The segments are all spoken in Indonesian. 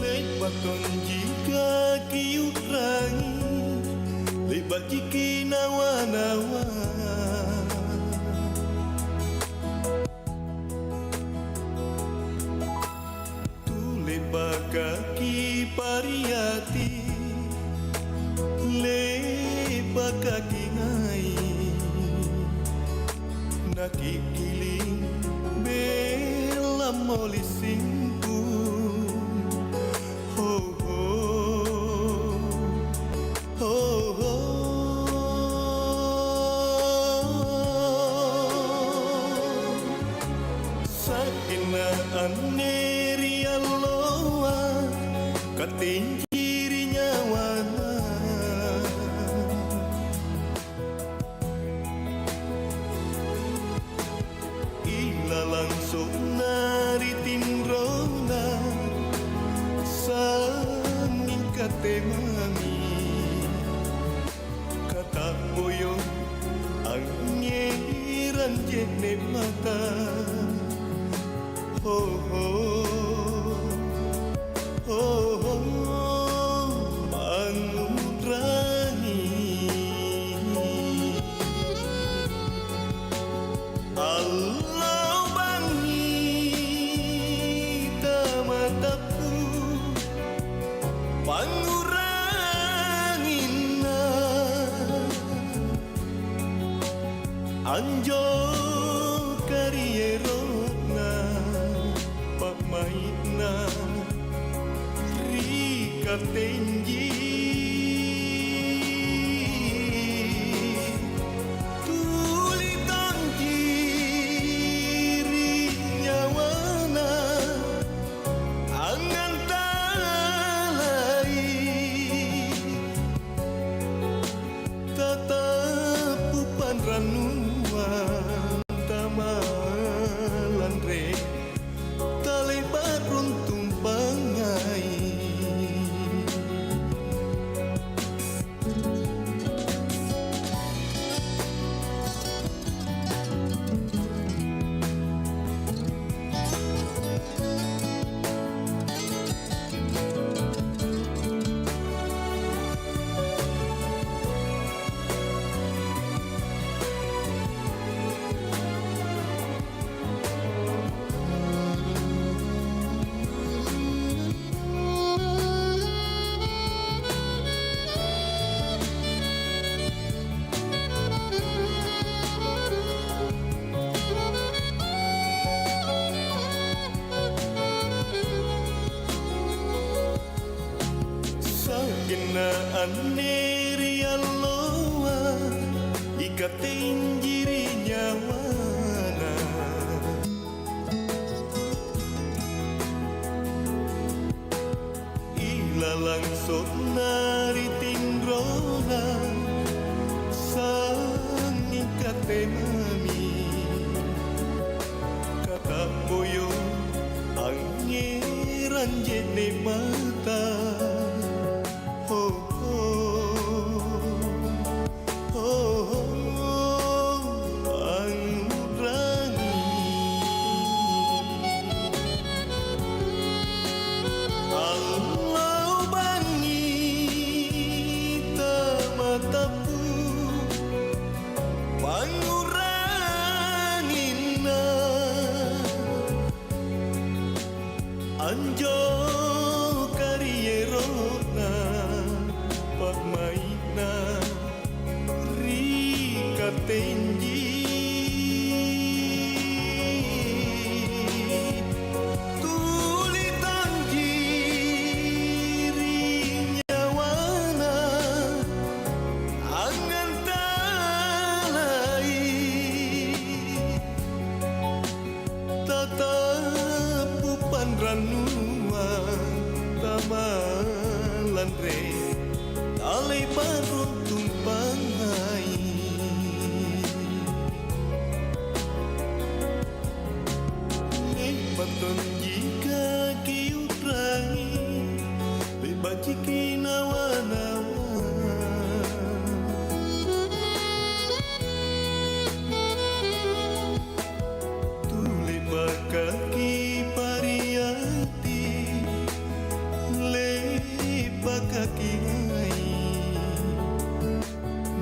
Baton jika kiurangi lebat jiki nawa-nawa tule kaki pariati leba kaki ngai nakikiling bela molisingku. Sakina aneri aloa katinjiri nyawana ila langsung nari tinrona sangin kate mami kata boyo angiran jene mata. Oh, oh, oh, oh, mangurangi Allah bangi tamataku pangurangina anjo karierona pamaina rika tenji tuli tanjiri nyawana angan talai tatapu panranuan tamalan re talebat runtung bangai Sakina aneri aloa ikatinjiri nyawana ila langsung nari tinrona sangin kate mami kata boyo angiran jene mata. Oh, oh, oh, oh, angurani Allah bangi tamatapu pangurangina anjo karierona pamaina rika tenji tuli tanjiri nyawana angan talai tatapu panranuan tamalan re alai baruntung bangai baton jika kiurangi lebat jiki nawa-nawa tule kaki pariati kaki ai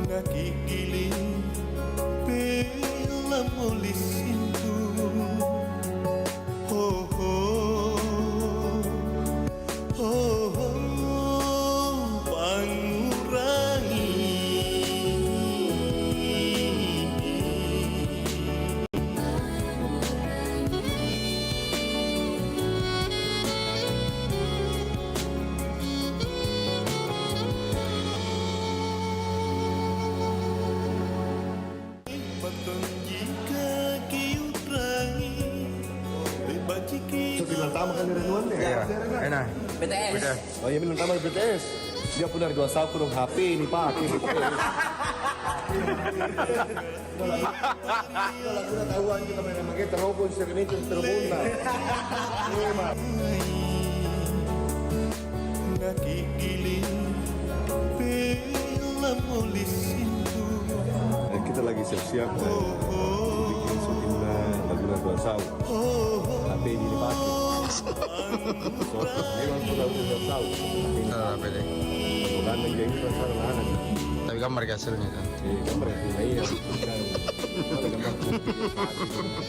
nakikiling pela molisintu oh oh oh oh pangurangi Bilang tama kan dari Nuan deh. Iya, enak. BTS. Oh iya bilang tama BTS. Dia pun dari 2 tahun kurang HP ini Pak. Kalau lagu na tahuan kita main sama kita robot sering itu terbunda. nakikiling pela molisintu Kita lagi siap-siap bikin syuting lagu na 2 tahun. HP ini dipakai. Memang sudah 2 tahun. Apa deh? Bukan menjadi pasal anak. Tapi gambar hasilnya kan. Gambar iya. Ada gambar.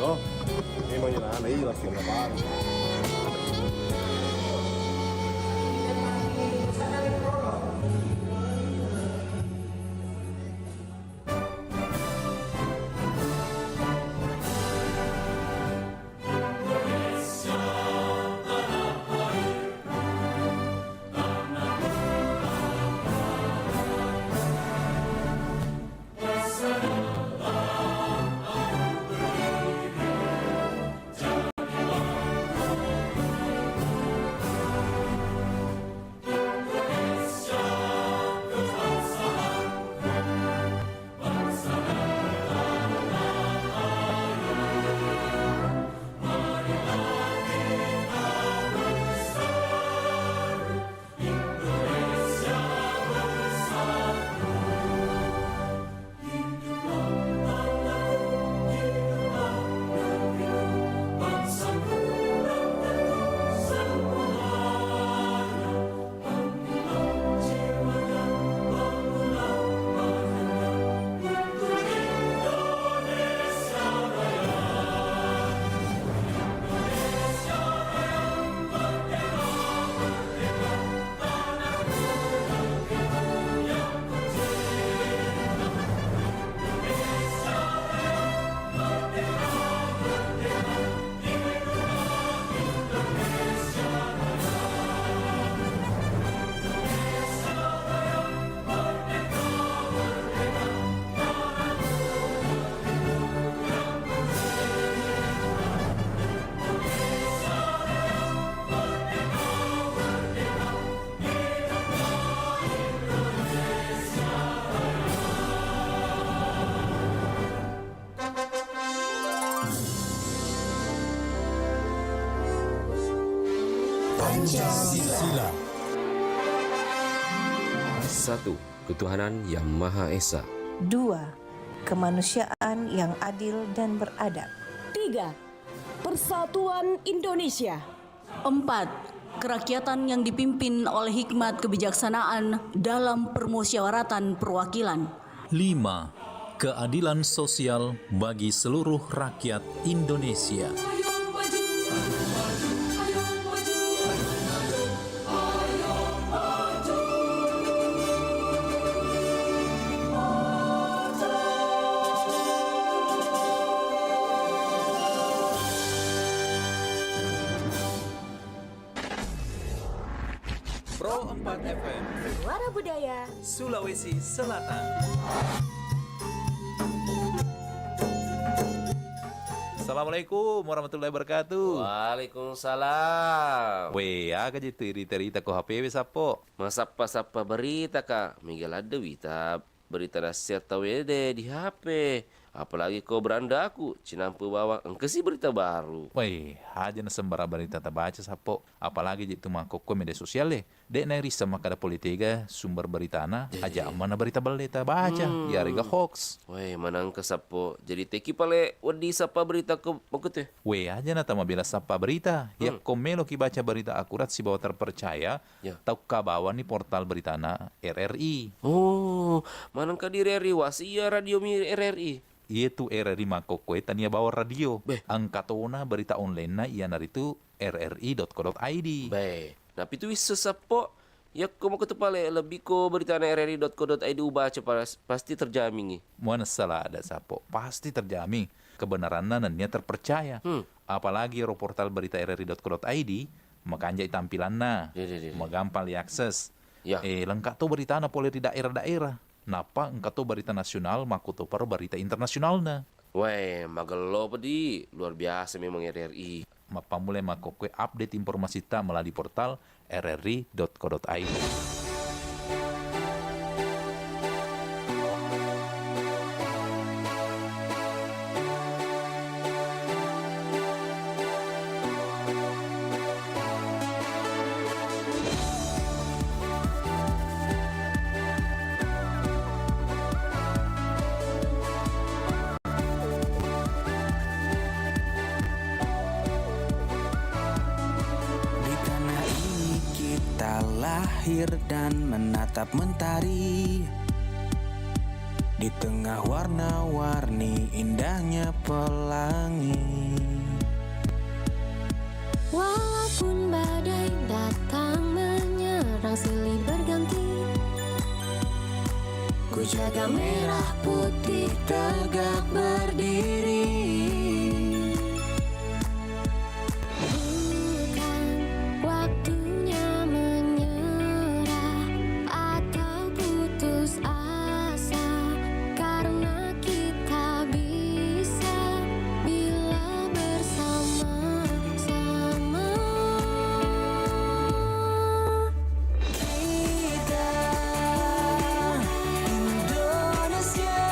Oh, memang yang anak ini langsung lebar. Pancasila. 1. Ketuhanan Yang Maha Esa. 2. Kemanusiaan yang adil dan beradab. 3. Persatuan Indonesia. 4. Kerakyatan yang dipimpin oleh hikmat kebijaksanaan dalam permusyawaratan perwakilan. 5. Keadilan sosial bagi seluruh rakyat Indonesia. Pro 4 FM, Suara Budaya Sulawesi Selatan. Assalamualaikum warahmatullahi wabarakatuh. Waalaikumsalam. Weh, aga je cerita ko HP wes apo? Masapa-sapa berita kak. Miguel ada wita berita nasihat tahu de di HP. Apalagi kau beranda aku, cinampu bawa engkesi berita baru. Woi, aja na sembara berita baca sapo. Apalagi itu mangkok media sosial Dek na risa makada politika sumber berita na aja mana berita baleta baca. Ya riga hoax. Weh, manang kesapo. Jadi teki pale wedi sapa berita ke makute. Weh aja na tama bila sapa berita. Ya komelo ki baca berita akurat si bawa terpercaya. Ya. Tau kabawa ni portal berita na RRI. Oh, manang ka di RRI wasia radio mi RRI. Itu RRI makoko tania bawa radio. Beh. Angkatona berita online na iya naritu rri.co.id. Baik. Tapi itu bisa sapo. Ya kau mau ketepale lebih ko berita na rri.co.id baca pasti terjamin. Mana salah ada sapo pasti terjamin kebenarannya dan terpercaya. Apalagi portal berita rri.co.id makanya tampilannya magampang diakses. Ya. Lengkap tuh berita na boleh di daerah-daerah. Napa engkau tuh berita nasional makuto per berita internasional na. Weh, magelo pedi luar biasa memang RRI. Mapa mulai makokwe update informasi ta melalui portal rri.co.id. Di tanah ini kita lahir dan menatap mentari. Di tengah warna-warni indahnya pelangi. Walaupun badai datang menyerang silih berganti, ku jaga merah putih tegak berdiri. Bukan waktunya menyerah atau putus asa, karena kita bisa bila bersama-sama. Kita Indonesia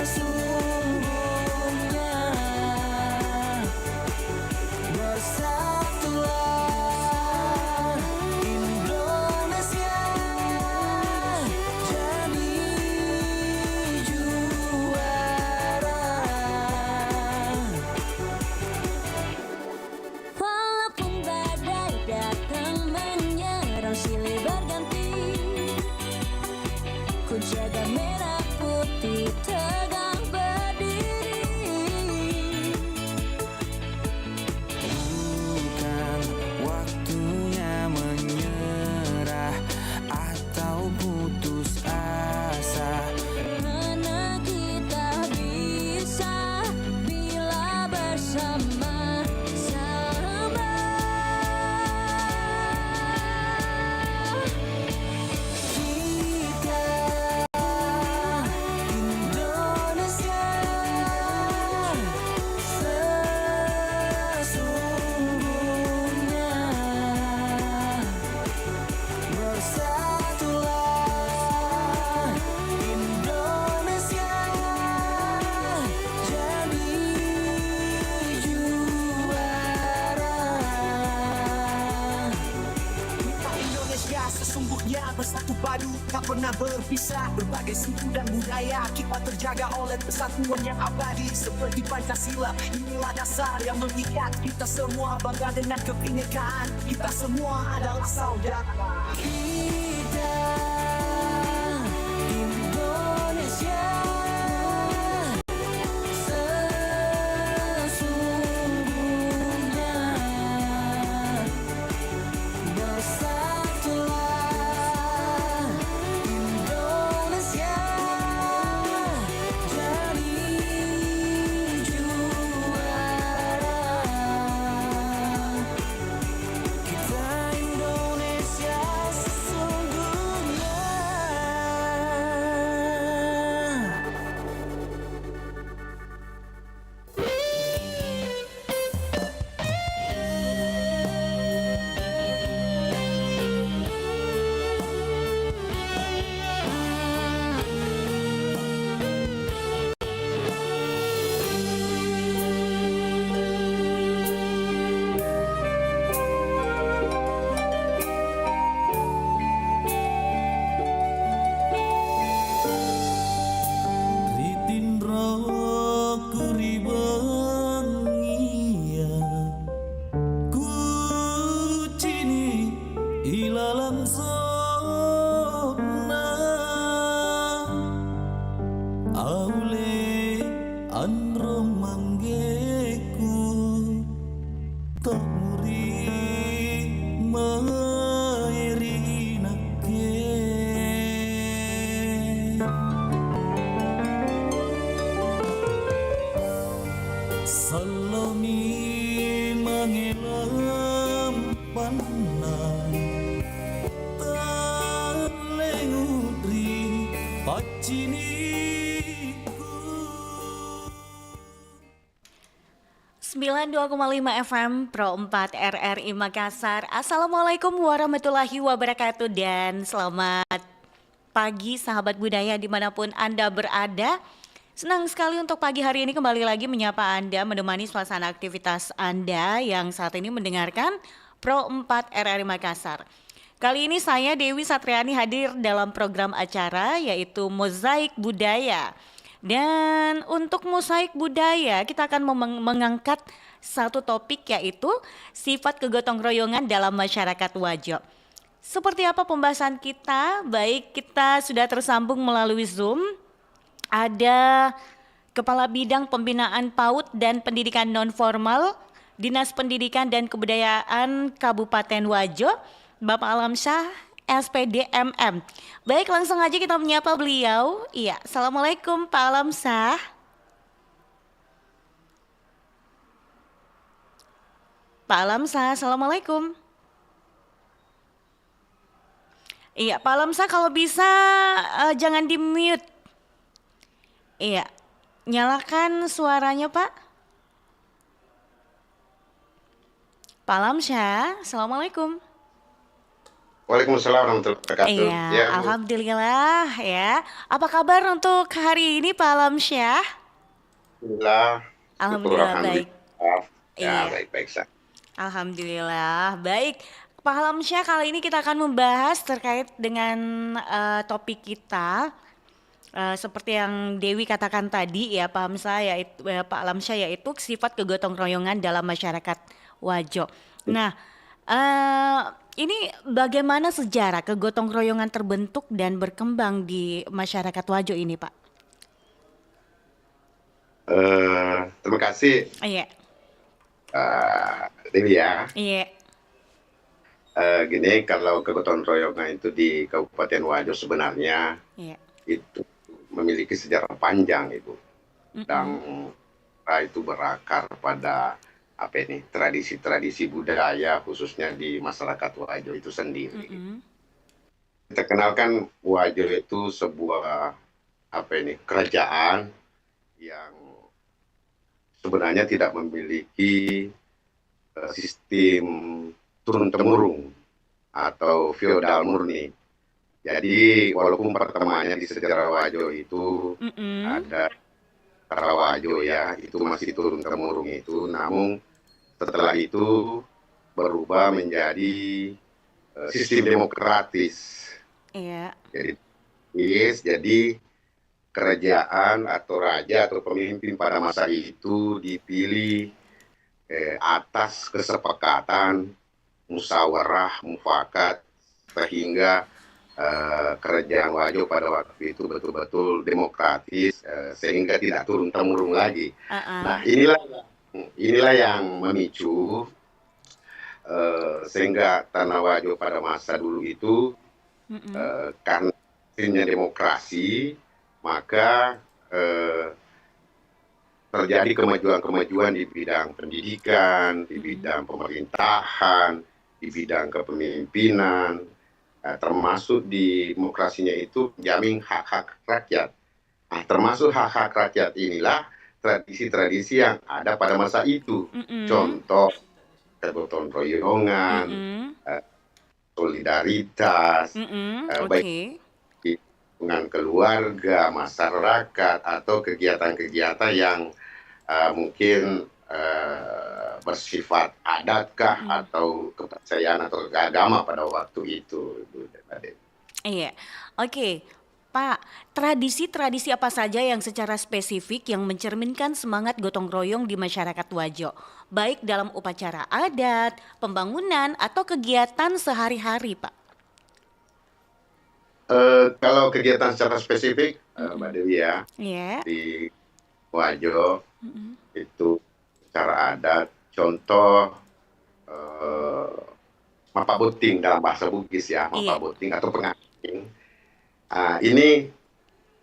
sesungguhnya, bersatulah Indonesia jadi juara. Walaupun badai datang menyerang silih berganti, ku jaga merah putih tegak berdiri. Bukan waktunya menyerah atau putus asa, Mana kita bisa bila bersama-sama. kita Indonesia sesungguhnya, bersatulah Indonesia jadi juara. Kita Indonesia sesungguhnya bersatu padu, tak pernah berpisah. Berbagai suku dan budaya kita terjaga oleh persatuan yang abadi seperti Pancasila. Inilah dasar yang mengikat kita semua, bangga dengan kebinekaan. Kita semua adalah saudara. Kita Indonesia sesungguhnya, bersatulah Indonesia jadi juara. Kita Indonesia sesungguhnya. warna Talengudri paciniku 92,5 FM Pro 4 RRI Makassar. Assalamualaikum warahmatullahi wabarakatuh dan selamat pagi sahabat budaya dimanapun Anda berada. Senang sekali untuk pagi hari ini kembali lagi menyapa Anda, menemani suasana aktivitas Anda yang saat ini mendengarkan Pro 4 RRI Makassar. Kali ini saya Dewi Satriani hadir dalam program acara yaitu Mozaik Budaya. Dan untuk Mozaik Budaya kita akan mengangkat satu topik yaitu sifat kegotong royongan dalam masyarakat Wajo. Seperti apa pembahasan kita? Baik, kita sudah tersambung melalui Zoom. Ada Kepala Bidang Pembinaan PAUD dan Pendidikan Non-Formal Dinas Pendidikan dan Kebudayaan Kabupaten Wajo, Bapak Alamsyah SPDMM. Baik, langsung aja kita menyapa beliau. Iya, Assalamualaikum Pak Alamsyah. Pak Alamsyah, Assalamualaikum. Iya, Pak Alamsyah kalau bisa jangan di-mute. Iya, nyalakan suaranya Pak. Pak Alamsyah, Assalamualaikum. Waalaikumsalam warahmatullahi wabarakatuh. Iya, Ya, alhamdulillah ya. Apa kabar untuk hari ini Pak Alamsyah? Alhamdulillah baik. Ya, Iya. baik-baik saja. Alhamdulillah baik. Pak Alamsyah, kali ini kita akan membahas terkait dengan topik kita. Seperti yang Dewi katakan tadi ya Pak Alamsyah yaitu sifat kegotong royongan dalam masyarakat Wajo. Nah, ini bagaimana sejarah kegotong royongan terbentuk dan berkembang di masyarakat Wajo ini, Pak? Terima kasih. Iya. Dewi ya. Iya. Gini, kalau kegotong royongan itu di Kabupaten Wajo sebenarnya itu memiliki sejarah panjang, Ibu. Dan itu berakar pada tradisi-tradisi budaya khususnya di masyarakat Wajo itu sendiri. Kita kenalkan Wajo itu sebuah kerajaan yang sebenarnya tidak memiliki sistem turun-temurun atau feodal murni. Jadi walaupun pertamanya di sejarah Wajo itu ada Karawajo ya, itu masih turun-temurun itu, namun setelah itu berubah menjadi sistem demokratis. Iya. Jadi kerajaan atau raja atau pemimpin pada masa itu dipilih atas kesepakatan musyawarah mufakat sehingga kerajaan Wajo pada waktu itu betul-betul demokratis sehingga tidak turun-temurun lagi. Nah, inilah yang memicu sehingga tanah Wajo pada masa dulu itu karena sistemnya demokrasi, maka terjadi kemajuan-kemajuan di bidang pendidikan, di bidang pemerintahan, di bidang kepemimpinan, termasuk di demokrasinya itu menjamin hak-hak rakyat. Nah, termasuk hak-hak rakyat inilah tradisi-tradisi yang ada pada masa itu. Contoh kegotong royongan, solidaritas, baik dengan keluarga, masyarakat, atau kegiatan-kegiatan yang mungkin bersifat adatkah atau kepercayaan atau agama pada waktu itu. Iya, oke. Pak, tradisi-tradisi apa saja yang secara spesifik yang mencerminkan semangat gotong royong di masyarakat Wajo, baik dalam upacara adat, pembangunan, atau kegiatan sehari-hari, Pak? Kalau kegiatan secara spesifik, Mbak Dewi ya, di Wajo itu cara adat, contoh mapa buting dalam bahasa Bugis ya, mapa buting atau pengantin. Ini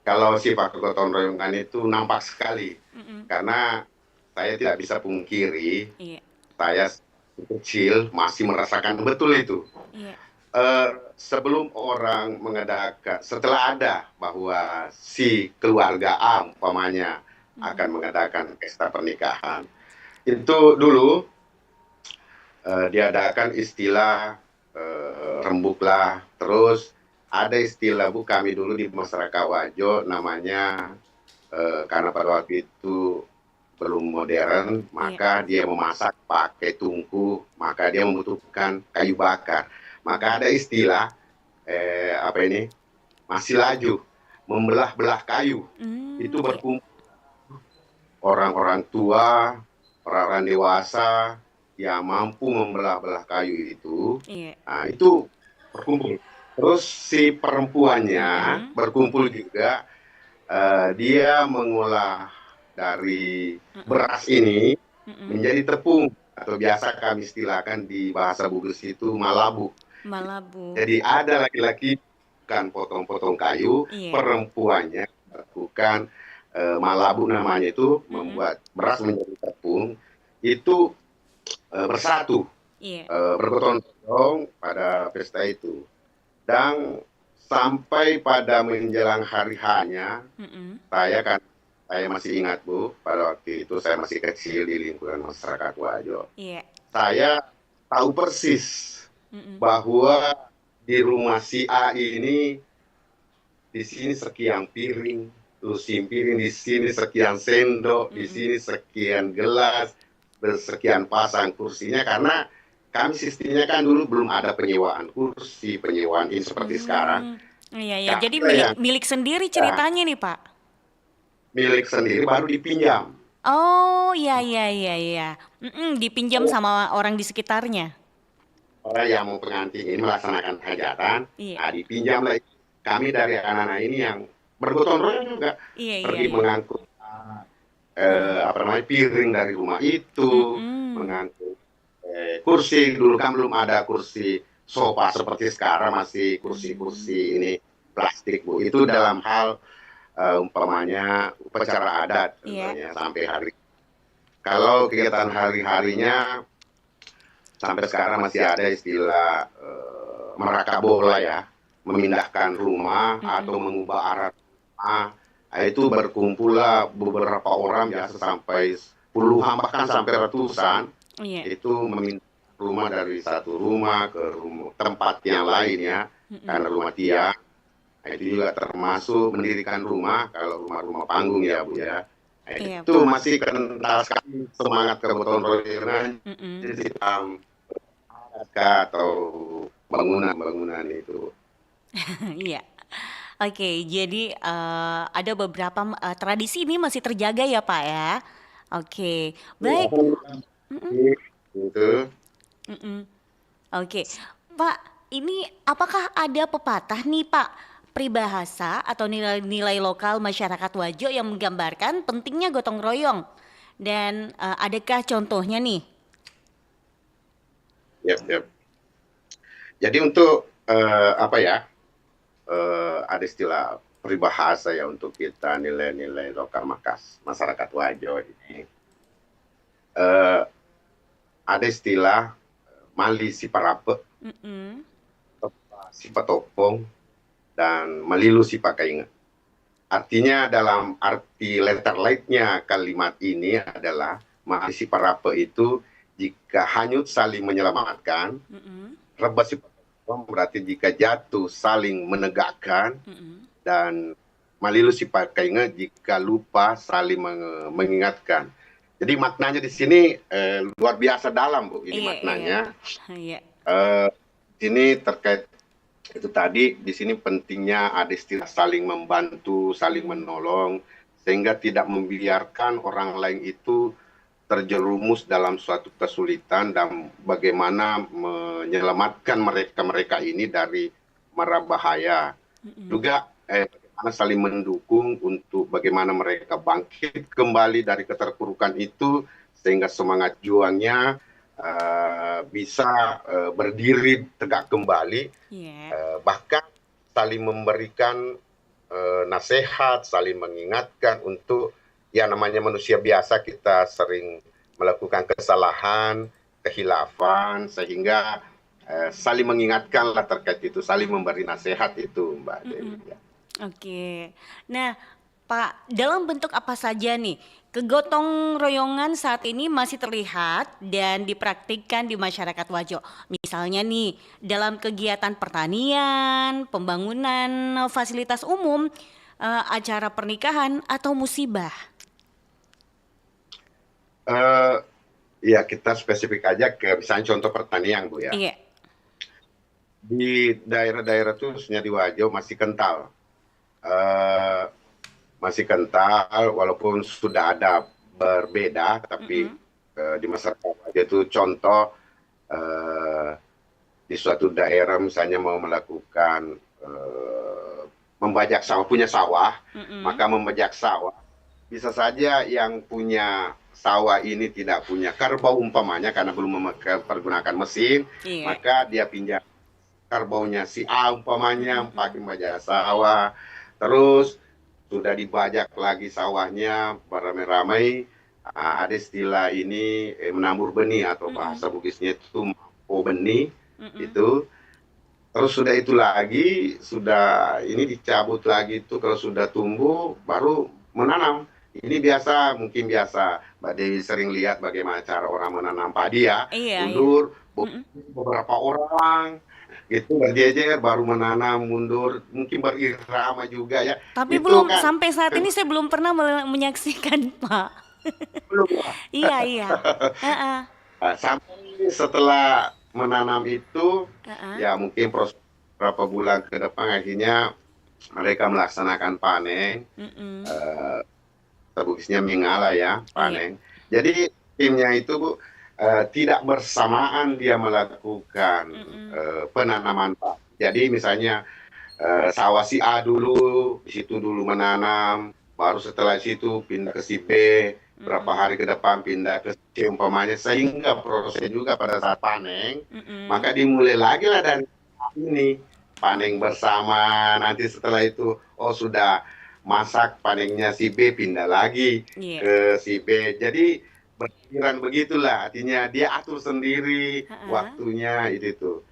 kalau sifat kegotong royongan itu nampak sekali, karena saya tidak bisa pungkiri, saya kecil masih merasakan betul itu. Iya. Sebelum orang mengadakan, setelah ada bahwa si keluarga A umpamanya akan mengadakan pesta pernikahan, itu dulu diadakan istilah rembuklah, terus ada istilah Bu kami dulu di masyarakat Wajo namanya karena pada waktu itu belum modern, maka dia memasak pakai tungku, maka dia membutuhkan kayu bakar. Maka ada istilah masih laju, membelah-belah kayu. Itu berkumpul orang-orang tua, orang-orang dewasa yang mampu membelah-belah kayu itu. Nah, itu berkumpul. Terus si perempuannya berkumpul juga, dia mengolah dari beras ini menjadi tepung, atau biasa kami istilahkan di bahasa Bugis itu malabu. Jadi ada laki-laki bukan potong-potong kayu, perempuannya bukan malabu namanya itu, membuat beras menjadi tepung, itu bersatu, bergotong-gotong pada pesta itu. Dan sampai pada menjelang hari hanya, saya masih ingat Bu, pada waktu itu saya masih kecil di lingkungan masyarakat Wajo. Saya tahu persis bahwa di rumah si A ini, di sini sekian piring, lusin piring, di sini sekian sendok, di sini sekian gelas, sekian pasang kursinya, karena kami sistemnya kan dulu belum ada penyewaan kursi, penyewaan ini seperti sekarang. Iya, jadi milik sendiri ceritanya nih Pak. Milik sendiri baru dipinjam. Oh, iya. Dipinjam sama orang di sekitarnya. Orang yang mau pengantin ini melaksanakan hajatan, dipinjam lagi. Kami dari anak-anak ini yang bergotong royong juga pergi mengangkut piring dari rumah itu, mengangkut kursi. Dulu kan belum ada kursi sofa seperti sekarang, masih kursi-kursi ini plastik Bu. Itu dalam hal umpamanya upacara adat sampai hari. Kalau kegiatan hari-harinya sampai sekarang masih ada istilah merakak bola ya, memindahkan rumah atau mengubah arah rumah. Itu berkumpullah beberapa orang biasa sampai puluhan bahkan sampai ratusan. Itu memindah rumah dari satu rumah ke tempat yang lain ya, karena rumah tiang. Itu juga termasuk mendirikan rumah, kalau rumah-rumah panggung ya Bu ya. Itu masih kental sekali semangat kegotong royongan atau bangunan-bangunan itu. Iya. Oke, jadi ada beberapa tradisi ini masih terjaga ya Pak ya. Oke, baik. Oke, Pak, ini apakah ada pepatah nih Pak, peribahasa atau nilai-nilai lokal masyarakat Wajo yang menggambarkan pentingnya gotong royong? Dan adakah contohnya nih? Yap. Jadi untuk ada istilah peribahasa ya untuk kita nilai-nilai lokal masyarakat Wajo ini. Ada istilah mali siparape, sipatopong, dan malilu sipakainga. Artinya dalam arti letter lainnya kalimat ini adalah mali siparape itu jika hanyut saling menyelamatkan, reba sipatopong berarti jika jatuh saling menegakkan, dan malilu sipakainga jika lupa saling mengingatkan. Jadi maknanya di sini luar biasa dalam Bu, ini maknanya. Ini terkait itu tadi, di sini pentingnya ada istilah saling membantu, saling menolong, sehingga tidak membiarkan orang lain itu terjerumus dalam suatu kesulitan dan bagaimana menyelamatkan mereka ini dari mara bahaya. Juga saling mendukung untuk bagaimana mereka bangkit kembali dari keterpurukan itu, sehingga semangat juangnya bisa berdiri tegak kembali, bahkan saling memberikan nasihat, saling mengingatkan untuk ya namanya manusia biasa, kita sering melakukan kesalahan, kehilafan sehingga saling mengingatkanlah terkait itu, saling memberi nasihat itu, Mbak Dewi. Ya. Oke. Nah, Pak, dalam bentuk apa saja nih kegotong royongan saat ini masih terlihat dan dipraktikkan di masyarakat Wajo? Misalnya nih, dalam kegiatan pertanian, pembangunan fasilitas umum, acara pernikahan atau musibah? Ya, kita spesifik aja ke misalnya contoh pertanian, Bu ya. Iya. Di daerah-daerah itu khususnya di Wajo masih kental. Masih kental walaupun sudah ada berbeda, tapi di masyarakat Wajo itu contoh di suatu daerah misalnya mau melakukan membajak sawah, punya sawah, maka membajak sawah bisa saja yang punya sawah ini tidak punya kerbau umpamanya karena belum mempergunakan mesin, maka dia pinjam kerbaunya si A umpamanya pakai membajak sawah, terus sudah dibajak lagi sawahnya beramai-ramai, ada istilah ini menabur benih atau bahasa Bugisnya itu mampo benih itu. Terus sudah itu lagi, sudah ini dicabut lagi itu kalau sudah tumbuh baru menanam. Ini biasa, mungkin biasa Mbak Dewi sering lihat bagaimana cara orang menanam padi ya, mundur beberapa orang gitu berjejer baru menanam, mundur mungkin berirama juga ya. Tapi itu belum kan, sampai saat ini saya belum pernah menyaksikan, Pak. belum. Iya. Sampai setelah menanam itu ya mungkin proses beberapa bulan ke depan akhirnya mereka melaksanakan panen. Bugisnya mingala ya panen. Jadi timnya itu Bu tidak bersamaan dia melakukan penanaman Pak. Jadi misalnya sawah si A dulu, di situ dulu menanam, baru setelah situ pindah ke si B, berapa hari ke depan pindah ke C umpamanya, sehingga prosesnya juga pada saat panen, maka dimulai lagi lah dari ini panen bersama. Nanti setelah itu sudah masak panennya si B pindah lagi ke si B. Jadi berpikiran begitulah, artinya dia atur sendiri waktunya itu.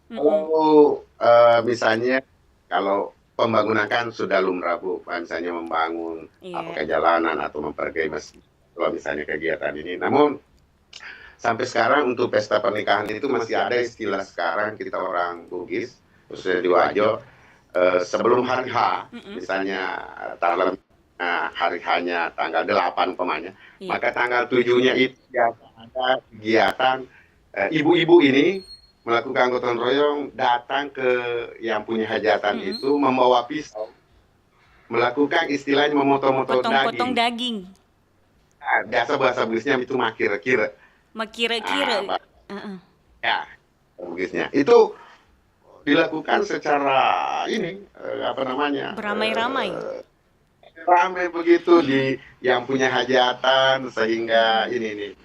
Kalau misalnya kalau pembangunan kan sudah lumrah Bu, misalnya membangun apakah jalanan atau memperbaiki masjid, kalau misalnya kegiatan ini. Namun sampai sekarang untuk pesta pernikahan itu masih ada istilah sekarang kita orang Bugis, khususnya di Wajo, sebelum hari H, misalnya hari H-nya tanggal 8 umpamanya, maka tanggal 7-nya itu ada kegiatan ibu-ibu ini melakukan gotong royong datang ke yang punya hajatan itu membawa pisau, melakukan istilahnya memotong-motong daging. Nah, biasa bahasa Bugisnya itu makira-kira. Makira-kira. Ya, Bugisnya itu dilakukan secara ini beramai-ramai. Ramai begitu di yang punya hajatan sehingga ini.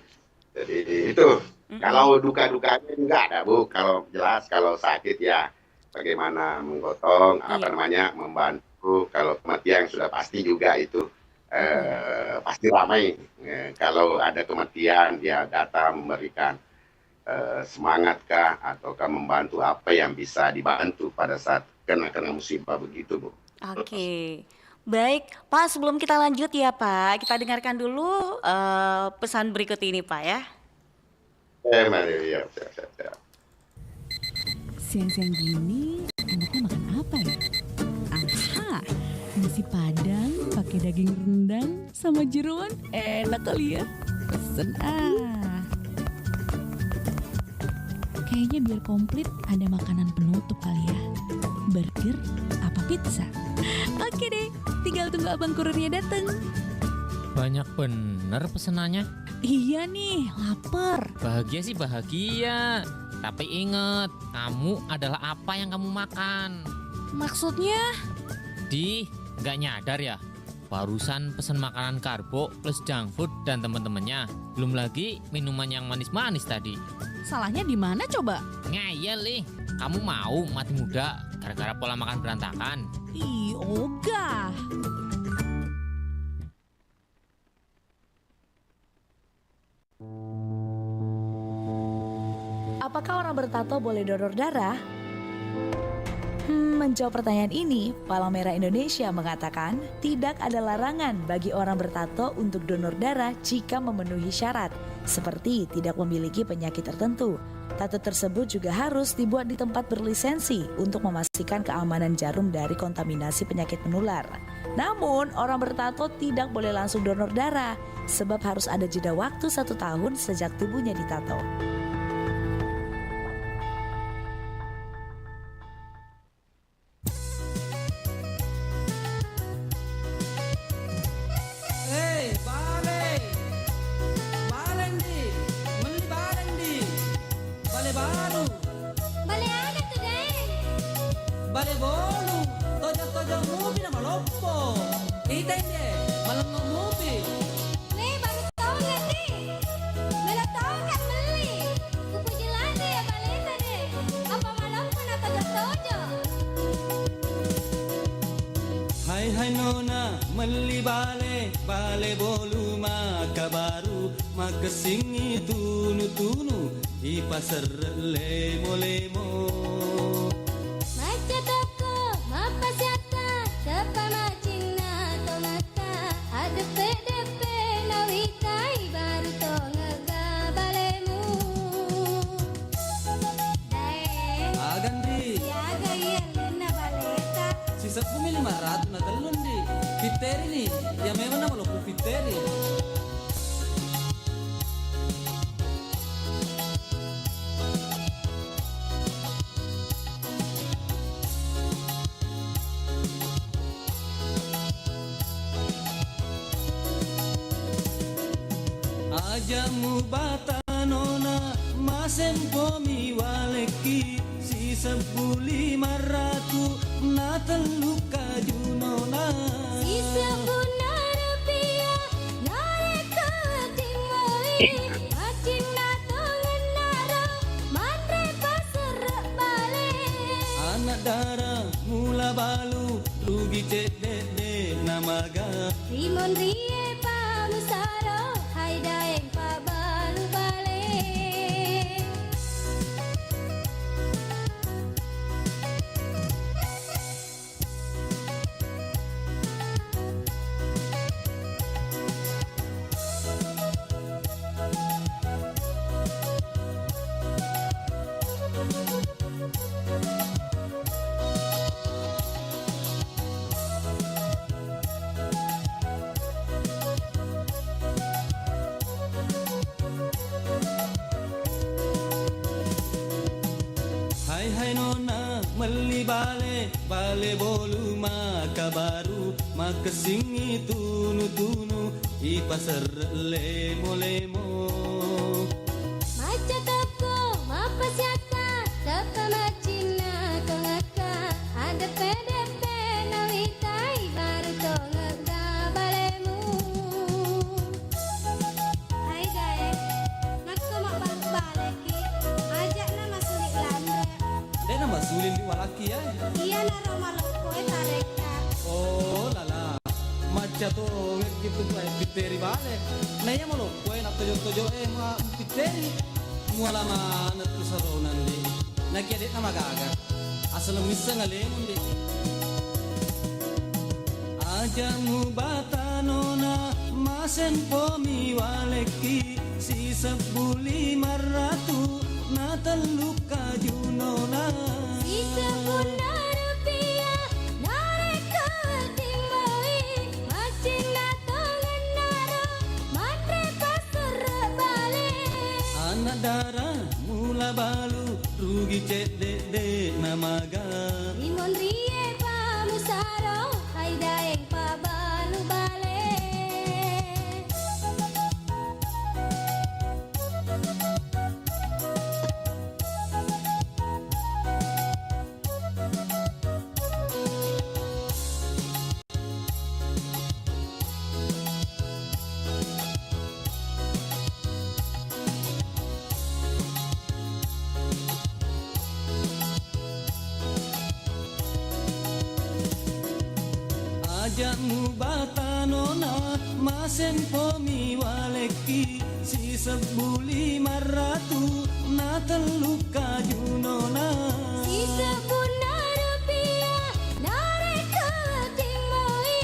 Jadi itu kalau duka-dukanya enggak ada Bu. Kalau jelas kalau sakit ya bagaimana menggotong membantu. Kalau kematian sudah pasti juga itu pasti ramai. Kalau ada kematian dia datang memberikan semangatkah ataukah membantu apa yang bisa dibantu pada saat kena musibah begitu Bu. Oke. Baik, Pak, sebelum kita lanjut ya Pak, kita dengarkan dulu pesan berikut ini Pak ya. Siang-siang gini enaknya makan apa ya? Aha, nasi padang pakai daging rendang sama jeroan enak kali ya. Pesen Kayaknya biar komplit ada makanan penutup kali ya. Burger apa pizza? Oke deh, tinggal tunggu abang kurirnya dateng. Banyak bener pesenannya. Iya nih, lapar. Bahagia sih bahagia. Tapi inget, kamu adalah apa yang kamu makan. Maksudnya? Nggak nyadar ya? Barusan pesen makanan karbo plus junk food dan temen-temennya. Belum lagi minuman yang manis-manis tadi. Salahnya di mana coba? Ngeyel nih, kamu mau mati muda gara-gara pola makan berantakan? Ih, ogah. apakah orang bertato boleh donor darah? Menjawab pertanyaan ini, Palang Merah Indonesia mengatakan tidak ada larangan bagi orang bertato untuk donor darah jika memenuhi syarat, seperti tidak memiliki penyakit tertentu. Tato tersebut juga harus dibuat di tempat berlisensi untuk memastikan keamanan jarum dari kontaminasi penyakit menular. Namun, orang bertato tidak boleh langsung donor darah, sebab harus ada jeda waktu 1 tahun sejak tubuhnya ditato. Hai nona meli bale bolu maka baru maka singi tunu di pasar lemo Maca toko mapa siata tepa macina tomata ada PDP nawitai baru to ngaga balemu Agandi Siaga yelna baleta sisa kumi 500 na talon di Piteri ni ya memang nama lo piteri Ajamu batanona masempo mi waleki si 1.500 na teluka junona si 10 rupiah nareka timoi macing na tongan naro mandre pasar balik anak darah mula balu rugi cedede namaga Rimon rie pamusaro hai daeng pabalu balik Hai nona meli bale bolu maka baru maka singi tunu di pasar lemo Maca toko mapa siata tepa macina tongaka ada PDP nawitai baru to ngaga balemu Hai daeng nakko mak baru baleki ajak nama sulit landre Dia nama sulin di walaki ya iya naro maloko tareka Oh lala Maca to gitu tuh piteri bale Naya mau lo kue nak tojo ma piteri Muala mana tu saronan di Nak edit nama gaga Asal misa ngalemun di Ajamu batanona masen pomi waleki si 1.500 na teluka junona si 10 rupiah nareka timoi macing na tongan naro mandre pasar balik anak darah mula balu rugi cedede namaga Rimon rie pamusaro hai daeng pabalu balik Ajamu batanona masen pomi waleki si 1.500 na terluka junona. Sisa puna rupiah narik ke ting moi.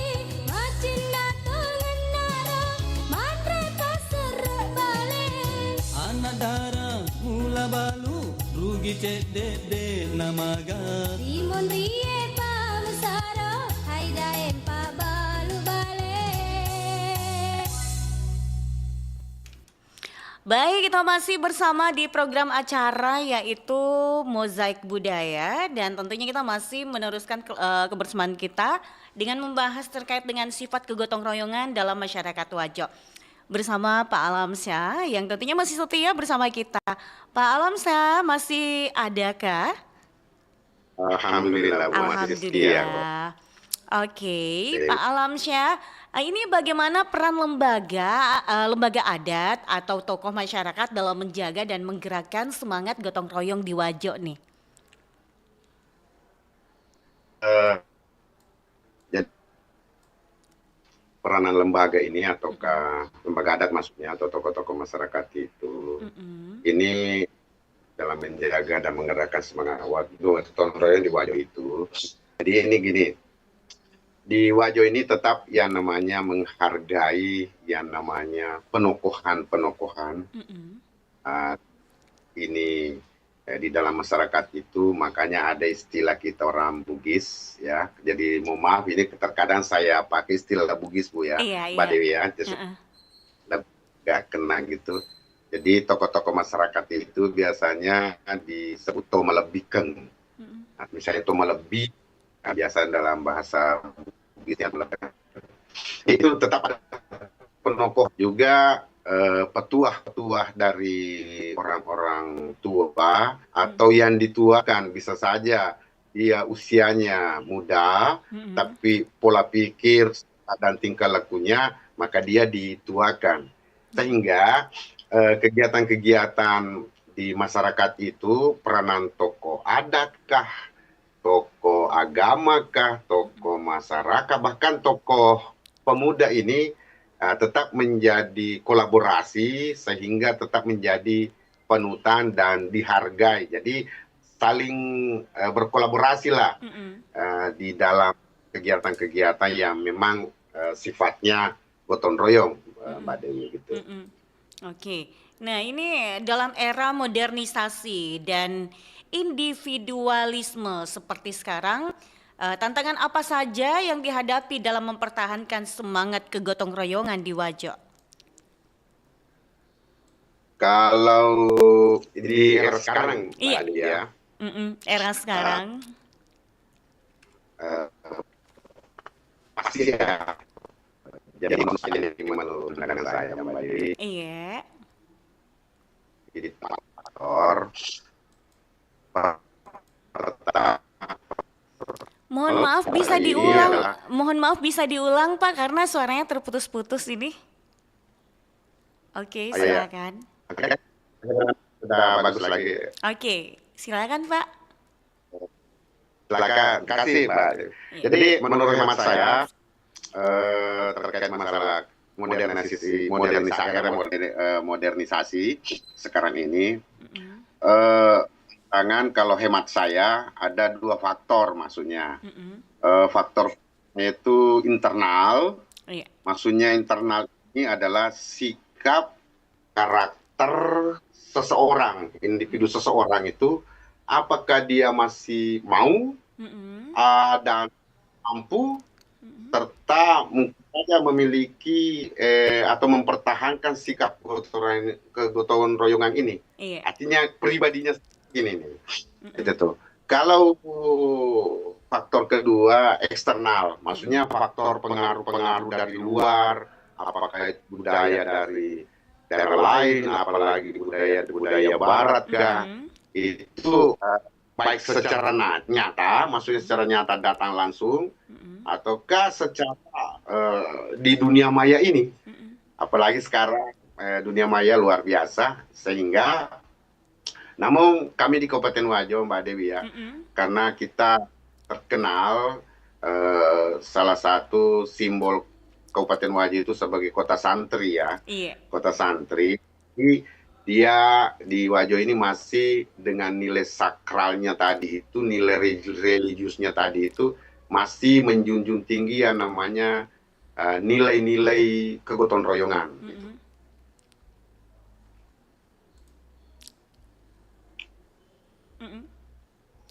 Macin datang nara matre pasar balik. Anak darah mula balu rugi cek dede namaga. Timon rie pa musara hai daen pa balu balik. Baik, kita masih bersama di program acara yaitu Mozaik Budaya dan tentunya kita masih meneruskan kebersamaan kita dengan membahas terkait dengan sifat kegotong royongan dalam masyarakat Wajo. Bersama Pak Alamsyah yang tentunya masih setia bersama kita. Pak Alamsyah masih adakah? Alhamdulillah, Bu, masih setia. Alhamdulillah. Oke, Pak Alamsyah, ini bagaimana peran lembaga adat atau tokoh masyarakat dalam menjaga dan menggerakkan semangat gotong royong di Wajo nih? Jadi peranan lembaga ini ataukah lembaga adat maksudnya atau tokoh-tokoh masyarakat itu ini dalam menjaga dan menggerakkan semangat gotong royong di Wajo itu. Jadi ini gini. Di Wajo ini tetap yang namanya menghargai yang namanya penokohan-penokohan. Ini di dalam masyarakat itu makanya ada istilah kita orang Bugis ya. Jadi mohon maaf ini terkadang saya pakai istilah Bugis Bu ya, Mbak Dewi ya. Nggak kena gitu. Jadi tokoh-tokoh masyarakat itu biasanya disebut tomalebikeun. Misalnya tomalebih, biasa dalam bahasa itu tetap ada penokoh juga petuah-petuah dari orang-orang tua atau yang dituakan bisa saja dia usianya muda tapi pola pikir dan tingkah lakunya maka dia dituakan sehingga kegiatan-kegiatan di masyarakat itu peranan tokoh adatkah, tokoh agamakah, tokoh masyarakat, bahkan tokoh pemuda ini tetap menjadi kolaborasi sehingga tetap menjadi panutan dan dihargai. Jadi saling berkolaborasi lah di dalam kegiatan-kegiatan yang memang sifatnya gotong royong, Mbak Dewi gitu. Oke, nah ini dalam era modernisasi dan individualisme seperti sekarang, tantangan apa saja yang dihadapi dalam mempertahankan semangat kegotong royongan di Wajo? Kalau di era sekarang, iya. Mbak ya. Era sekarang. Pasti ya. Jadi maksudnya menurut pandangan saya, Mbak Dewi. Iya. Jadi faktor Mohon maaf bisa diulang. Mohon maaf bisa diulang Pak karena suaranya terputus-putus ini. Oke, silakan. Oke. Sudah bagus lagi. Oke, silakan Pak. Silakan, kasih Mbak. Jadi menurut hemat saya terkait masalah modernisasi sekarang ini, kalau hemat saya ada dua faktor maksudnya. Faktor itu internal, maksudnya internal ini adalah sikap karakter seseorang, individu seseorang itu apakah dia masih mau dan mampu serta mungkin saja memiliki atau mempertahankan sikap kegotong royongan ini. Artinya pribadinya ini nih. Itu. Kalau faktor kedua eksternal, maksudnya faktor pengaruh-pengaruh dari luar, apakah itu budaya dari daerah lain, apalagi budaya barat kan, itu baik secara nyata, maksudnya secara nyata datang langsung, ataukah secara di dunia maya ini, apalagi sekarang dunia maya luar biasa, sehingga namun kami di Kabupaten Wajo, Mbak Dewi ya, karena kita terkenal salah satu simbol Kabupaten Wajo itu sebagai kota santri ya, kota santri. dia di Wajo ini masih dengan nilai sakralnya tadi itu, nilai religiusnya tadi itu masih menjunjung tinggi yang namanya nilai-nilai kegotong royongan.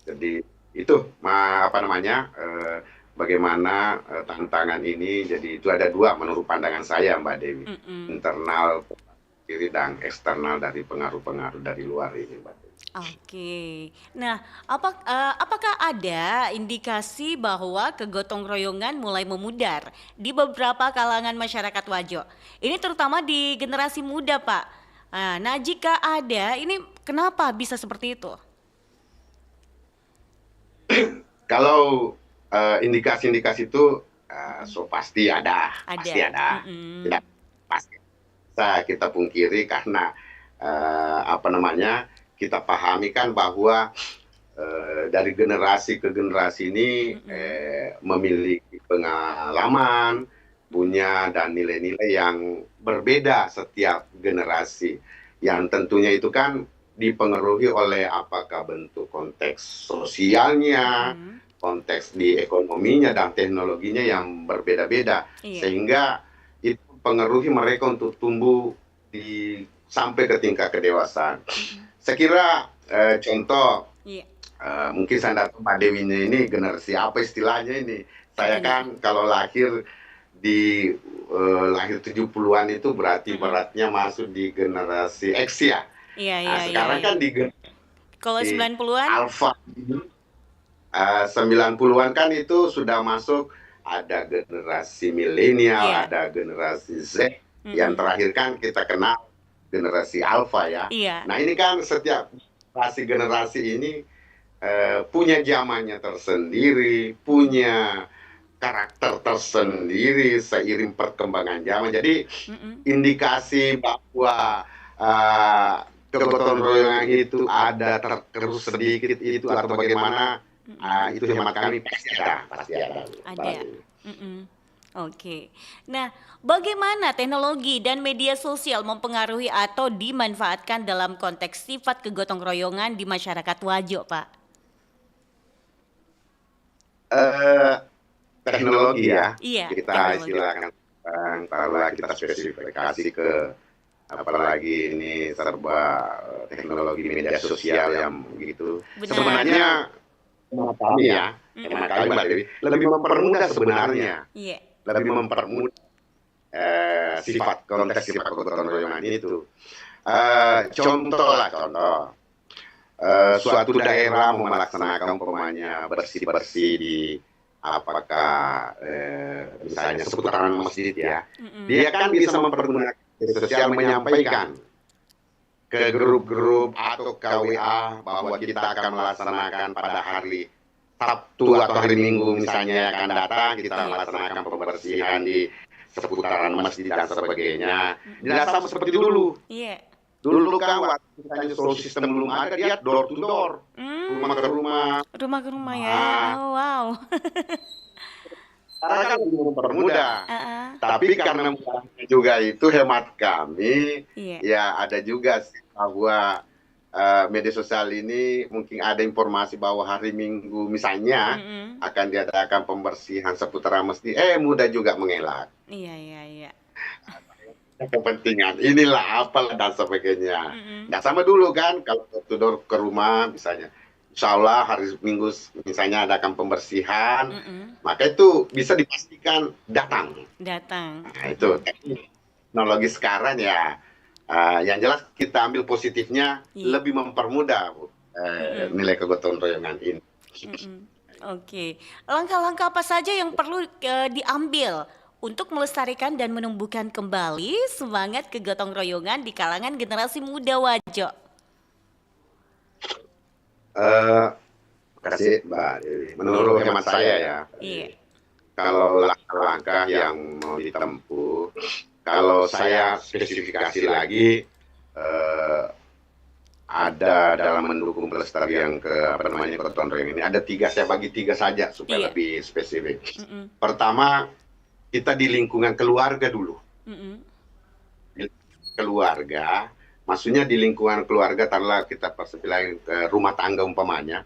Jadi itu apa namanya bagaimana tantangan ini. Jadi itu ada dua menurut pandangan saya, Mbak Dewi, internal kiri dan eksternal dari pengaruh-pengaruh dari luar ini, Mbak Dewi. Oke. Nah, apakah ada indikasi bahwa kegotong royongan mulai memudar di beberapa kalangan masyarakat Wajo? Ini terutama di generasi muda, Pak. Nah, jika ada, ini kenapa bisa seperti itu? Kalau indikasi-indikasi itu pasti ada. Pasti ada. Tidak pasti bisa kita pungkiri karena apa namanya, kita pahami kan bahwa dari generasi ke generasi ini memiliki pengalaman, punya dan nilai-nilai yang berbeda setiap generasi, yang tentunya itu kan dipengaruhi oleh apakah bentuk konteks sosialnya, konteks di ekonominya dan teknologinya yang berbeda-beda, sehingga itu pengaruhi mereka untuk tumbuh sampai ke tingkat kedewasaan. Saya kira contoh, mungkin saya tidak tahu Mbak Dewi ini generasi apa istilahnya ini. Saya kan kalau lahir di lahir 70-an itu berarti beratnya masuk di generasi X ya. Sekarang kan di kalau 90-an Alpha 90-an kan itu sudah masuk, ada generasi milenial, ada generasi Z, yang terakhir kan kita kenal generasi Alpha ya. Nah ini kan setiap generasi ini punya zamannya tersendiri, punya karakter tersendiri seiring perkembangan zaman. Jadi indikasi bahwa kegotong royongan itu ada tergerus sedikit itu atau bagaimana, itu hemat kami pasti ada. Oke. Nah, bagaimana teknologi dan media sosial mempengaruhi atau dimanfaatkan dalam konteks sifat kegotong royongan di masyarakat Wajo, Pak? Teknologi ya. Kita istilahkan, kalau kita spesifikasi ke apalagi ini serba teknologi media sosial yang begitu. Sebenarnya kami ya, kami Mbak Dewi, lebih mempermudah sebenarnya, lebih mempermudah sifat konteks sifat kegotong royongan itu. Contoh, suatu daerah mau melaksanakan umpamanya bersih-bersih di apakah misalnya seputaran masjid ya, dia kan bisa mempergunakan sosial menyampaikan ke grup-grup atau KWA bahwa kita akan melaksanakan pada hari Sabtu atau hari Minggu misalnya akan datang, kita melaksanakan pembersihan di seputaran masjid dan sebagainya. Tidak sama seperti dulu. Dulu kan waktu misalnya solusi sistem belum ada, dia door to door, rumah ke rumah. Rumah ke rumah ya. Oh, wow. Karena kan mempermudah. Tapi karena juga itu hemat kami, ya ada juga sih bahwa media sosial ini mungkin ada informasi bahwa hari Minggu misalnya akan diadakan pembersihan seputaran masjid, mudah juga mengelak. Iya. Kepentingan inilah apalah dan sebagainya. Nggak sama dulu kan, kalau door ke rumah misalnya, insya Allah hari Minggu misalnya adakan pembersihan, maka itu bisa dipastikan datang. Nah itu teknologi sekarang ya, yang jelas kita ambil positifnya, lebih mempermudah nilai kegotong royongan ini. Oke, langkah-langkah apa saja yang perlu diambil untuk melestarikan dan menumbuhkan kembali semangat kegotong royongan di kalangan generasi muda Wajo? Kasih Mbak Dewi, menurut hemat saya ya, kalau langkah-langkah yang mau ditempuh, kalau saya spesifikasi lagi, ada dalam mendukung pelestarian kegotong royongan ini, ada tiga, saya bagi tiga saja supaya lebih spesifik. Pertama, kita di lingkungan keluarga dulu. Keluarga, Maksudnya di lingkungan keluarga, taruhlah kita persebilang rumah tangga umpamanya.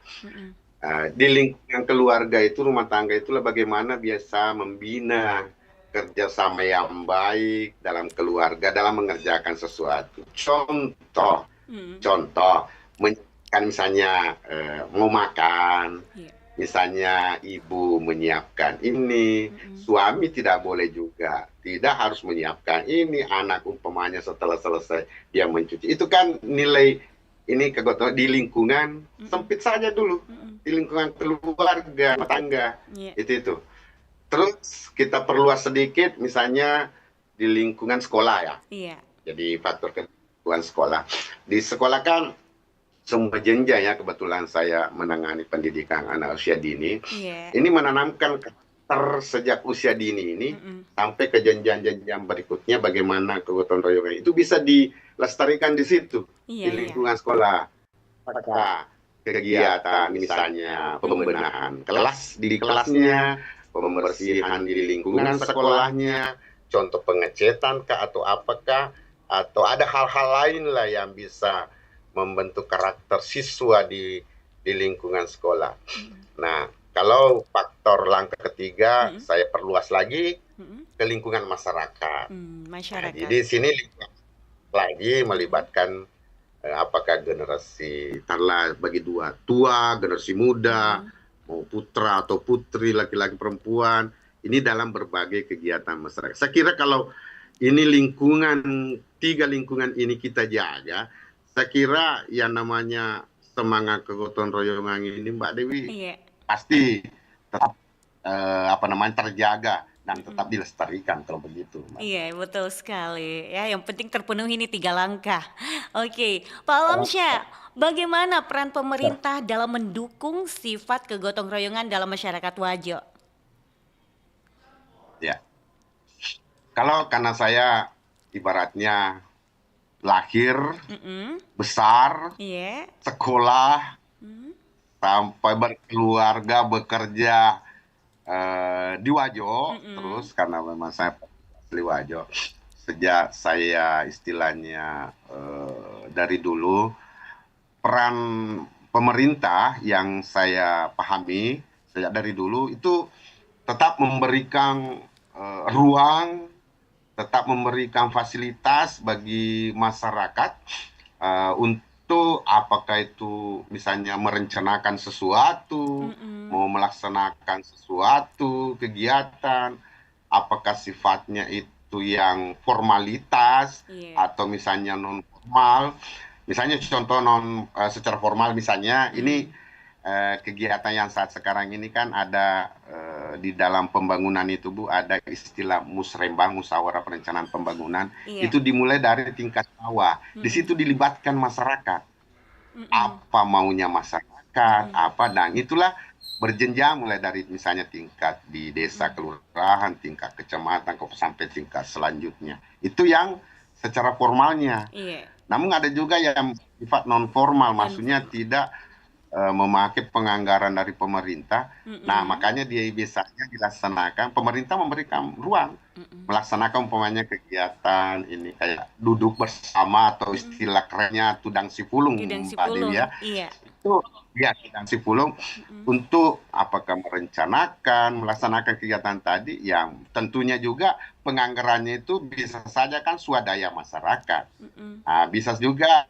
Di lingkungan keluarga itu, rumah tangga itulah bagaimana biasa membina kerjasama yang baik dalam keluarga dalam mengerjakan sesuatu. Contoh, kan misalnya mau makan, misalnya ibu menyiapkan ini, suami tidak boleh juga, tidak harus menyiapkan ini, anak umpamanya setelah selesai dia mencuci. Itu kan nilai ini kegotohan di lingkungan sempit saja dulu, di lingkungan keluarga, rumah tangga, itu. Terus kita perluas sedikit, misalnya di lingkungan sekolah ya. Jadi faktor lingkungan sekolah. Di sekolah kan semua jenjang ya, kebetulan saya menangani pendidikan anak usia dini. Ini menanamkan karakter sejak usia dini ini sampai ke jenjang-jenjang berikutnya, bagaimana kegotong royongan itu bisa dilestarikan di situ, di lingkungan sekolah. Apakah kegiatan misalnya pembenahan kelas di kelasnya, pembersihan di lingkungan sekolahnya, contoh pengecetan kah atau apakah, atau ada hal-hal lain lah yang bisa membentuk karakter siswa di lingkungan sekolah. Nah, kalau faktor langkah ketiga, saya perluas lagi ke lingkungan masyarakat. Nah, jadi di sini lagi melibatkan apakah generasi, taruhlah bagi dua, tua, generasi muda, mau putra atau putri, laki-laki perempuan, ini dalam berbagai kegiatan masyarakat. Saya kira kalau ini tiga lingkungan ini kita jaga, saya kira yang namanya semangat kegotong royongan ini, Mbak Dewi, pasti tetap terjaga dan tetap dilestarikan kalau begitu. Iya, betul sekali. Ya, yang penting terpenuhi ini 3 langkah. Oke, Pak Alamsyah, bagaimana peran pemerintah dalam mendukung sifat kegotong royongan dalam masyarakat Wajo? Ya, karena saya ibaratnya lahir, besar, sekolah, sampai berkeluarga, bekerja di Wajo, terus karena memang saya asli Wajo, sejak saya istilahnya dari dulu, peran pemerintah yang saya pahami sejak dari dulu itu tetap memberikan ruang, tetap memberikan fasilitas bagi masyarakat untuk apakah itu misalnya merencanakan sesuatu, mau melaksanakan sesuatu kegiatan, apakah sifatnya itu yang formalitas atau misalnya non formal. Misalnya contoh secara formal, misalnya ini kegiatan yang saat sekarang ini kan ada di dalam pembangunan itu, Bu, ada istilah musrembang, musyawarah perencanaan pembangunan. Itu dimulai dari tingkat bawah. Di situ dilibatkan masyarakat. Apa maunya masyarakat, dan itulah berjenjang mulai dari misalnya tingkat di desa, kelurahan, tingkat kecamatan, sampai tingkat selanjutnya. Itu yang secara formalnya. Namun ada juga yang sifat non formal, maksudnya tidak memakai penganggaran dari pemerintah. Nah, makanya dia biasanya dilaksanakan, pemerintah memberikan ruang melaksanakan umpamanya kegiatan ini kayak duduk bersama atau istilah kerennya tudang sipulung, Mbak Dewi ya. Itu ya tudang sipulung untuk apakah merencanakan, melaksanakan kegiatan tadi, yang tentunya juga penganggarannya itu bisa saja kan swadaya masyarakat. Nah, bisa juga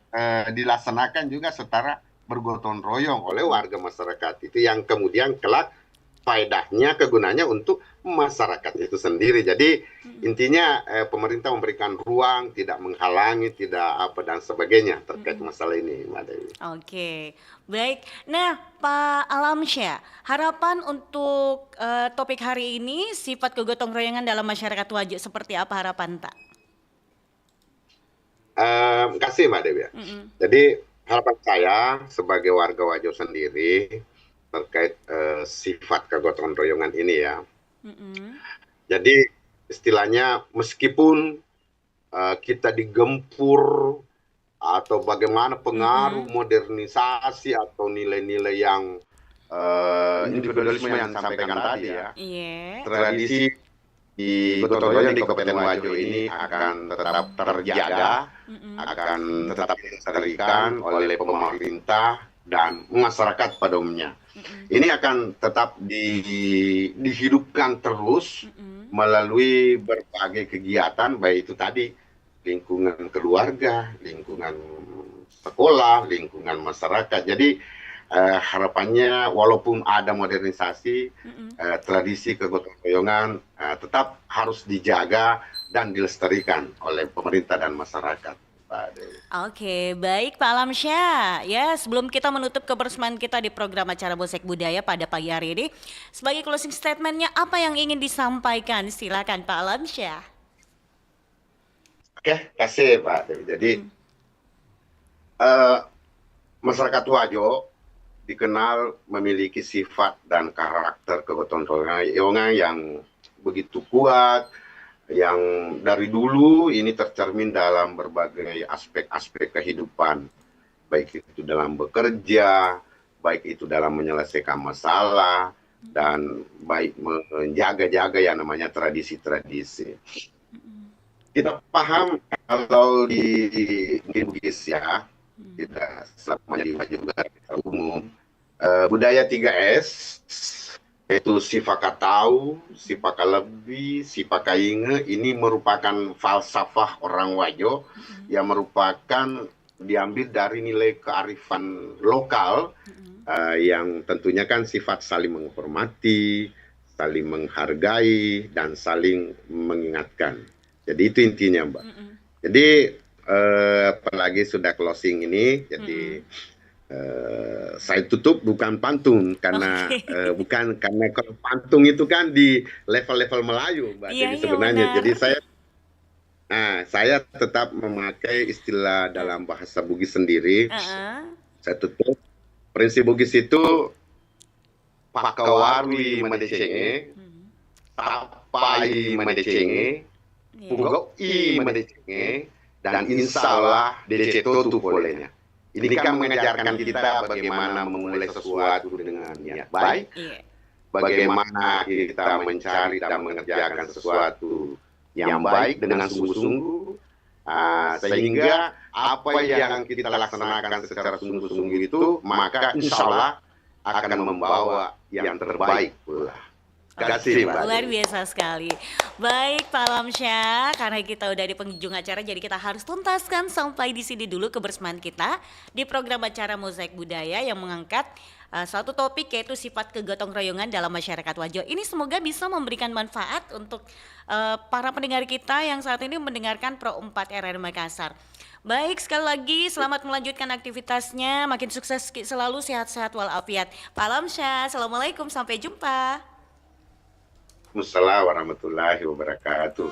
dilaksanakan juga setara bergotong royong oleh warga masyarakat itu, yang kemudian kelak faedahnya, kegunaannya untuk masyarakat itu sendiri. Jadi intinya pemerintah memberikan ruang, tidak menghalangi, tidak dan sebagainya terkait masalah ini, Mbak Dewi. Oke, baik. Nah, Pak Alamsyah, harapan untuk topik hari ini, sifat kegotong royongan dalam masyarakat Wajo, seperti apa harapan Pak? Terima kasih, Mbak Dewi. Jadi harapan saya sebagai warga Wajo sendiri terkait sifat kegotong royongan ini ya. Jadi istilahnya meskipun kita digempur atau bagaimana pengaruh modernisasi atau nilai-nilai yang individualisme yang disampaikan tadi ya, tradisi di gotong royong di Kabupaten Wajo ini akan tetap terjaga, akan tetap dilestarikan oleh pemerintah dan masyarakat pada umumnya. Ini akan tetap dihidupkan terus melalui berbagai kegiatan, baik itu tadi lingkungan keluarga, lingkungan sekolah, lingkungan masyarakat. Jadi harapannya walaupun ada modernisasi, tradisi kegotong royongan tetap harus dijaga dan dilestarikan oleh pemerintah dan masyarakat. Oke, baik Pak Alamsyah. Ya, sebelum kita menutup kebersamaan kita di program acara Musik Budaya pada pagi hari ini, sebagai closing statementnya apa yang ingin disampaikan? Silakan Pak Alamsyah. Oke, kasih Pak. Jadi masyarakat Wajo dikenal memiliki sifat dan karakter kegotong royongan yang begitu kuat, yang dari dulu ini tercermin dalam berbagai aspek-aspek kehidupan, baik itu dalam bekerja, baik itu dalam menyelesaikan masalah, dan baik menjaga-jaga yang namanya tradisi-tradisi. Kita paham kalau di Bugis ya, kita selamanya di Wajo juga umum, budaya 3S, yaitu Sifaka Tahu, Sifaka Lebih, Sifaka Inge, ini merupakan falsafah orang Wajo yang merupakan diambil dari nilai kearifan lokal yang tentunya kan sifat saling menghormati, saling menghargai, dan saling mengingatkan. Jadi itu intinya, Mbak. Jadi apalagi sudah closing ini, jadi saya tutup bukan pantun karena bukan karena kalau pantun itu kan di level-level Melayu, Mbak. Jadi sebenarnya jadi saya tetap memakai istilah dalam bahasa Bugis sendiri. Saya tutup prinsip Bugis itu pakawarwi madecenge, tapai madecenge, pugoi madecenge, dan insyaallah deceto tu polenya. Ini kan mengajarkan kita bagaimana memulai sesuatu dengan niat baik, bagaimana kita mencari dan mengerjakan sesuatu yang baik dengan sungguh-sungguh, sehingga apa yang kita laksanakan secara sungguh-sungguh itu, maka insya Allah akan membawa yang terbaik pula. Kasih, Mbak. Luar biasa sekali. Baik Pak Alamsyah, karena kita udah di penghujung acara, jadi kita harus tuntaskan sampai di sini dulu kebersamaan kita di program acara Mozaik Budaya yang mengangkat satu topik, yaitu sifat kegotong royongan dalam masyarakat Wajo. Ini semoga bisa memberikan manfaat untuk para pendengar kita yang saat ini mendengarkan Pro 4 RRI Makassar. Baik, sekali lagi selamat melanjutkan aktivitasnya, makin sukses selalu, sehat-sehat walafiat. Pak Alamsyah, assalamualaikum, sampai jumpa. Assalamualaikum warahmatullahi wabarakatuh.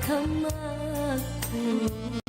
Kamaku